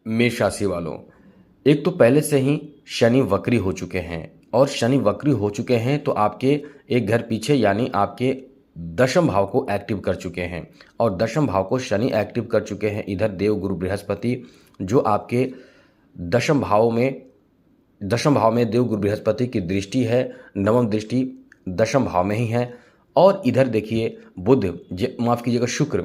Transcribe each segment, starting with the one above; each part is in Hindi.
मेष राशि वालों, एक तो पहले से ही शनि वक्री हो चुके हैं और शनि वक्री हो चुके हैं तो आपके एक घर पीछे यानी आपके दशम भाव को एक्टिव कर चुके हैं और दशम भाव को शनि एक्टिव कर चुके हैं। इधर देव गुरु बृहस्पति जो आपके दशम भाव में देव गुरु बृहस्पति की दृष्टि है, नवम दृष्टि दशम भाव में ही है। और इधर देखिए माफ कीजिएगा शुक्र,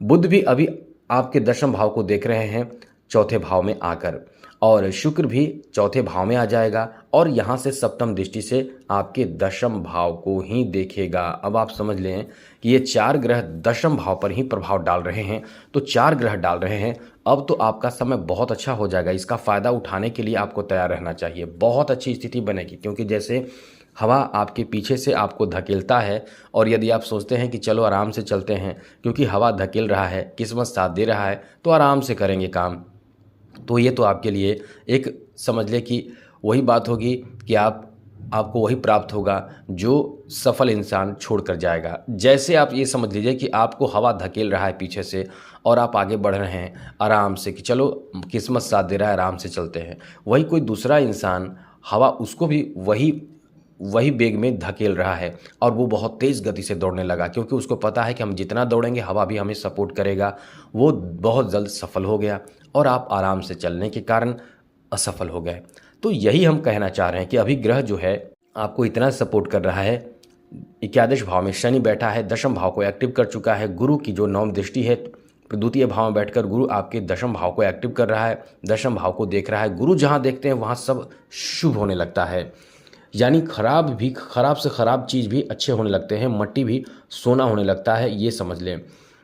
बुध भी अभी आपके दशम भाव को देख रहे हैं चौथे भाव में आकर, और शुक्र भी चौथे भाव में आ जाएगा और यहाँ से सप्तम दृष्टि से आपके दशम भाव को ही देखेगा। अब आप समझ लें कि ये चार ग्रह दशम भाव पर ही प्रभाव डाल रहे हैं, तो चार ग्रह डाल रहे हैं। अब तो आपका समय बहुत अच्छा हो जाएगा, इसका फ़ायदा उठाने के लिए आपको तैयार रहना चाहिए। बहुत अच्छी स्थिति बनेगी, क्योंकि जैसे हवा आपके पीछे से आपको धकेलता है और यदि आप सोचते हैं कि चलो आराम से चलते हैं, क्योंकि हवा धकेल रहा है, किस्मत साथ दे रहा है, तो आराम से करेंगे काम, तो ये तो आपके लिए एक समझ ले कि वही बात होगी कि आपको वही प्राप्त होगा जो सफल इंसान छोड़ कर जाएगा। जैसे आप ये समझ लीजिए कि आपको हवा धकेल रहा है पीछे से और आप आगे बढ़ रहे हैं आराम से कि चलो किस्मत साथ दे रहा है, आराम से चलते हैं। वही कोई दूसरा इंसान हवा उसको भी वही वेग में धकेल रहा है और वो बहुत तेज़ गति से दौड़ने लगा, क्योंकि उसको पता है कि हम जितना दौड़ेंगे हवा भी हमें सपोर्ट करेगा। वो बहुत जल्द सफल हो गया और आप आराम से चलने के कारण असफल हो गए। तो यही हम कहना चाह रहे हैं कि अभी ग्रह जो है आपको इतना सपोर्ट कर रहा है। एकादश भाव में शनि बैठा है, दशम भाव को एक्टिव कर चुका है। गुरु की जो नवम दृष्टि है, द्वितीय भाव में बैठकर गुरु आपके दशम भाव को एक्टिव कर रहा है, दशम भाव को देख रहा है। गुरु जहाँ देखते हैं वहाँ सब शुभ होने लगता है, यानी खराब से खराब चीज़ भी अच्छे होने लगते हैं, मट्टी भी सोना होने लगता है, ये समझ लें।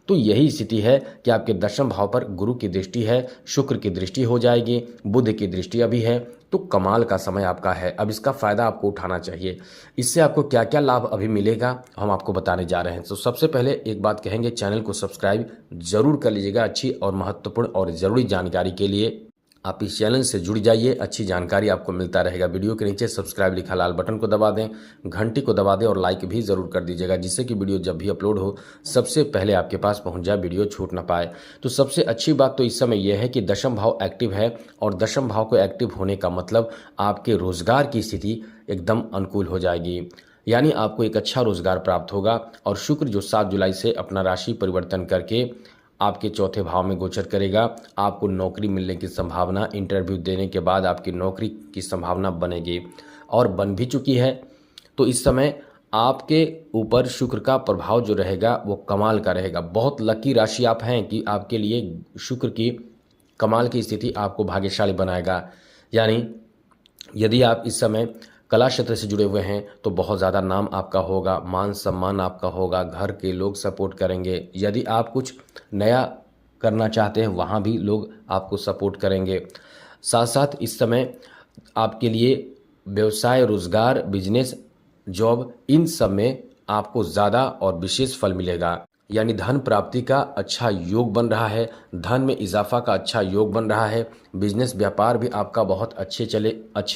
तो यही स्थिति है कि आपके दशम भाव पर गुरु की दृष्टि है, शुक्र की दृष्टि हो जाएगी, बुध की दृष्टि अभी है, तो कमाल का समय आपका है। अब इसका फ़ायदा आपको उठाना चाहिए। इससे आपको क्या क्या लाभ अभी मिलेगा हम आपको बताने जा रहे हैं। तो सबसे पहले एक बात कहेंगे, चैनल को सब्सक्राइब जरूर कर लीजिएगा। अच्छी और महत्वपूर्ण और ज़रूरी जानकारी के लिए आप इस चैनल से जुड़ जाइए, अच्छी जानकारी आपको मिलता रहेगा। वीडियो के नीचे सब्सक्राइब लिखा लाल बटन को दबा दें, घंटी को दबा दें और लाइक भी ज़रूर कर दीजिएगा, जिससे कि वीडियो जब भी अपलोड हो सबसे पहले आपके पास पहुंच जाए, वीडियो छूट ना पाए। तो सबसे अच्छी बात तो इस समय यह है कि दशम भाव एक्टिव है और दशम भाव को एक्टिव होने का मतलब आपके रोजगार की स्थिति एकदम अनुकूल हो जाएगी, यानी आपको एक अच्छा रोजगार प्राप्त होगा। और शुक्र जो 7 जुलाई से अपना राशि परिवर्तन करके आपके चौथे भाव में गोचर करेगा, आपको नौकरी मिलने की संभावना, इंटरव्यू देने के बाद आपकी नौकरी की संभावना बनेगी और बन भी चुकी है। तो इस समय आपके ऊपर शुक्र का प्रभाव जो रहेगा वो कमाल का रहेगा। बहुत लकी राशि आप हैं कि आपके लिए शुक्र की कमाल की स्थिति आपको भाग्यशाली बनाएगा। यानी यदि आप इस समय कला क्षेत्र से जुड़े हुए हैं तो बहुत ज़्यादा नाम आपका होगा, मान सम्मान आपका होगा, घर के लोग सपोर्ट करेंगे। यदि आप कुछ नया करना चाहते हैं वहाँ भी लोग आपको सपोर्ट करेंगे। साथ साथ इस समय आपके लिए व्यवसाय, रोजगार, बिजनेस, जॉब, इन सब में आपको ज़्यादा और विशेष फल मिलेगा। यानी धन प्राप्ति का अच्छा योग बन रहा है, धन में इजाफा का अच्छा योग बन रहा है। बिजनेस व्यापार भी आपका बहुत अच्छे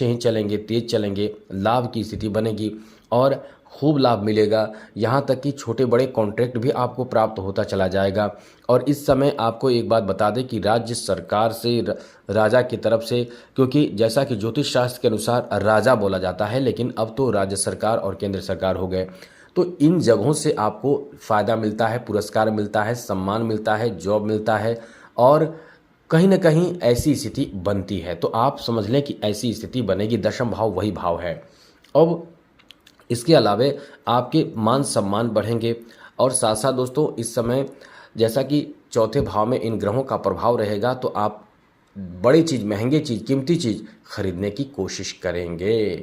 ही चलेंगे, तेज चलेंगे, लाभ की स्थिति बनेगी और खूब लाभ मिलेगा। यहाँ तक कि छोटे बड़े कॉन्ट्रैक्ट भी आपको प्राप्त होता चला जाएगा। और इस समय आपको एक बात बता दें कि राज्य सरकार से, राजा की तरफ से, क्योंकि जैसा कि ज्योतिष शास्त्र के अनुसार राजा बोला जाता है, लेकिन अब तो राज्य सरकार और केंद्र सरकार हो गए, तो इन जगहों से आपको फ़ायदा मिलता है, पुरस्कार मिलता है, सम्मान मिलता है, जॉब मिलता है और कहीं ना कहीं ऐसी स्थिति बनती है। तो आप समझ लें कि ऐसी स्थिति बनेगी, दशम भाव वही भाव है। अब इसके अलावे आपके मान सम्मान बढ़ेंगे और साथ साथ दोस्तों इस समय जैसा कि चौथे भाव में इन ग्रहों का प्रभाव रहेगा, तो आप बड़ी चीज़, महंगी चीज़, कीमती चीज़ खरीदने की कोशिश करेंगे।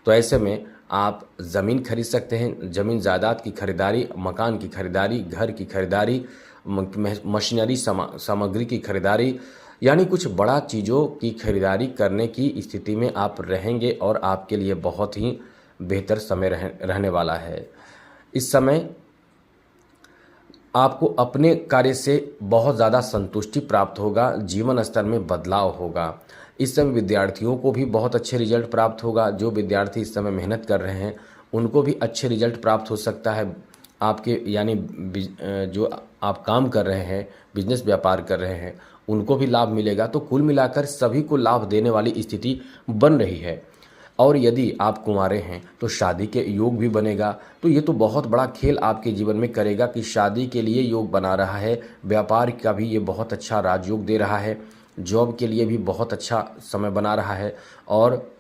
तो ऐसे में आप ज़मीन खरीद सकते हैं, ज़मीन जायदाद की खरीदारी, मकान की खरीदारी, घर की खरीदारी, मशीनरी सामग्री की खरीदारी, यानी कुछ बड़ा चीज़ों की खरीदारी करने की स्थिति में आप रहेंगे और आपके लिए बहुत ही बेहतर समय रहने वाला है। इस समय आपको अपने कार्य से बहुत ज़्यादा संतुष्टि प्राप्त होगा, जीवन स्तर में बदलाव होगा। इस समय विद्यार्थियों को भी बहुत अच्छे रिजल्ट प्राप्त होगा। जो विद्यार्थी इस समय मेहनत कर रहे हैं उनको भी अच्छे रिजल्ट प्राप्त हो सकता है। आपके यानी जो आप काम कर रहे हैं, बिजनेस व्यापार कर रहे हैं, उनको भी लाभ मिलेगा। तो कुल मिलाकर सभी को लाभ देने वाली स्थिति बन रही है। और यदि आप कुंवारे हैं तो शादी के योग भी बनेगा। तो ये तो बहुत बड़ा खेल आपके जीवन में करेगा कि शादी के लिए योग बना रहा है। व्यापार का भी ये बहुत अच्छा राजयोग दे रहा है। जॉब के लिए भी बहुत अच्छा समय बना रहा है। और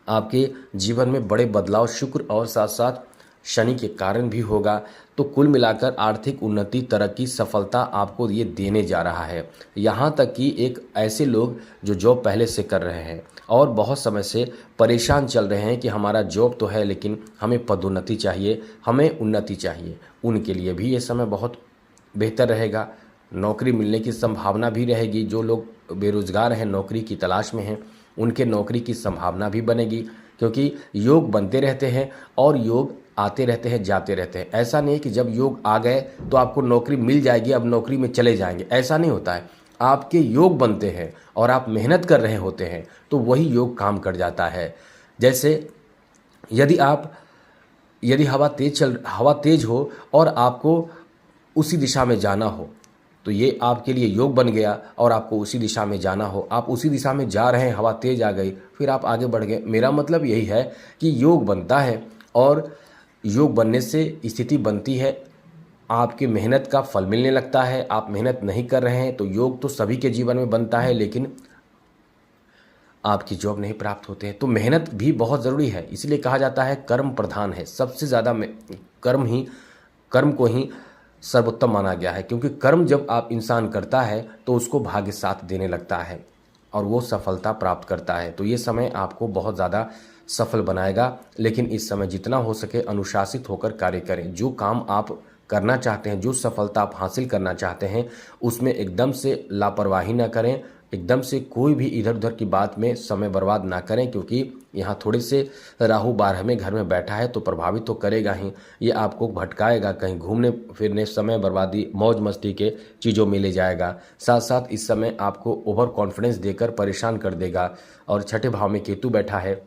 आपके जीवन में बड़े बदलाव शुक्र और साथ साथ शनि के कारण भी होगा। तो कुल मिलाकर आर्थिक उन्नति, तरक्की, सफलता आपको ये देने जा रहा है। यहाँ तक कि एक ऐसे लोग जो जॉब पहले से कर रहे हैं और बहुत समय से परेशान चल रहे हैं कि हमारा जॉब तो है लेकिन हमें पदोन्नति चाहिए, हमें उन्नति चाहिए, उनके लिए भी ये समय बहुत बेहतर रहेगा। नौकरी मिलने की संभावना भी रहेगी। जो लोग बेरोजगार हैं, नौकरी की तलाश में हैं, उनके नौकरी की संभावना भी बनेगी, क्योंकि योग बनते रहते हैं और योग आते रहते हैं, जाते रहते हैं। ऐसा नहीं कि जब योग आ गए तो आपको नौकरी मिल जाएगी, अब नौकरी में चले जाएंगे, ऐसा नहीं होता है। आपके योग बनते हैं और आप मेहनत कर रहे होते हैं तो वही योग काम कर जाता है। जैसे यदि हवा तेज हो और आपको उसी दिशा में जाना हो तो ये आपके लिए योग बन गया। और आपको उसी दिशा में जाना हो, आप उसी दिशा में जा रहे हैं, हवा तेज आ गई, फिर आप आगे बढ़ गए। मेरा मतलब यही है कि योग बनता है और योग बनने से स्थिति बनती है, आपकी मेहनत का फल मिलने लगता है। आप मेहनत नहीं कर रहे हैं तो योग तो सभी के जीवन में बनता है लेकिन आपकी जॉब नहीं प्राप्त होते हैं। तो मेहनत भी बहुत ज़रूरी है। इसलिए कहा जाता है कर्म प्रधान है। सबसे ज़्यादा कर्म को ही सर्वोत्तम माना गया है, क्योंकि कर्म जब आप इंसान करता है तो उसको भाग्य साथ देने लगता है और वो सफलता प्राप्त करता है। तो ये समय आपको बहुत ज़्यादा सफल बनाएगा। लेकिन इस समय जितना हो सके अनुशासित होकर कार्य करें। जो काम आप करना चाहते हैं, जो सफलता आप हासिल करना चाहते हैं, उसमें एकदम से लापरवाही ना करें, एकदम से कोई भी इधर उधर की बात में समय बर्बाद ना करें, क्योंकि यहाँ थोड़े से राहु 12वें घर में बैठा है तो प्रभावित तो करेगा ही। ये आपको भटकाएगा, कहीं घूमने फिरने, समय बर्बादी, मौज मस्ती के चीज़ों में ले जाएगा। साथ साथ इस समय आपको ओवर कॉन्फिडेंस देकर परेशान कर देगा। और छठे भाव में केतु बैठा है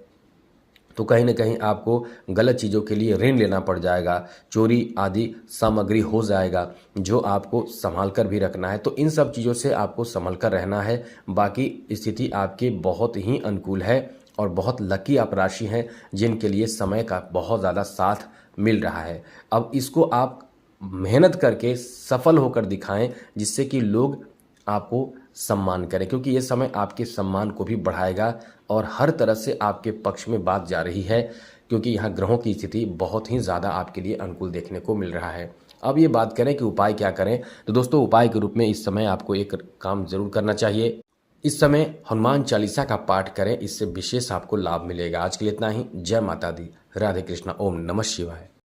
तो कहीं ना कहीं आपको गलत चीज़ों के लिए ऋण लेना पड़ जाएगा, चोरी आदि सामग्री हो जाएगा, जो आपको संभाल कर भी रखना है। तो इन सब चीज़ों से आपको संभल कर रहना है। बाकी स्थिति आपकी बहुत ही अनुकूल है और बहुत लकी आप राशि हैं जिनके लिए समय का बहुत ज़्यादा साथ मिल रहा है। अब इसको आप मेहनत करके सफल होकर दिखाएं, जिससे कि लोग आपको सम्मान करें, क्योंकि ये समय आपके सम्मान को भी बढ़ाएगा और हर तरह से आपके पक्ष में बात जा रही है, क्योंकि यहाँ ग्रहों की स्थिति बहुत ही ज़्यादा आपके लिए अनुकूल देखने को मिल रहा है। अब ये बात करें कि उपाय क्या करें, तो दोस्तों उपाय के रूप में इस समय आपको एक काम जरूर करना चाहिए। इस समय हनुमान चालीसा का पाठ करें, इससे विशेष आपको लाभ मिलेगा। आज के लिए इतना ही। जय माता दी। राधे कृष्णा। ओम नमः शिवाय।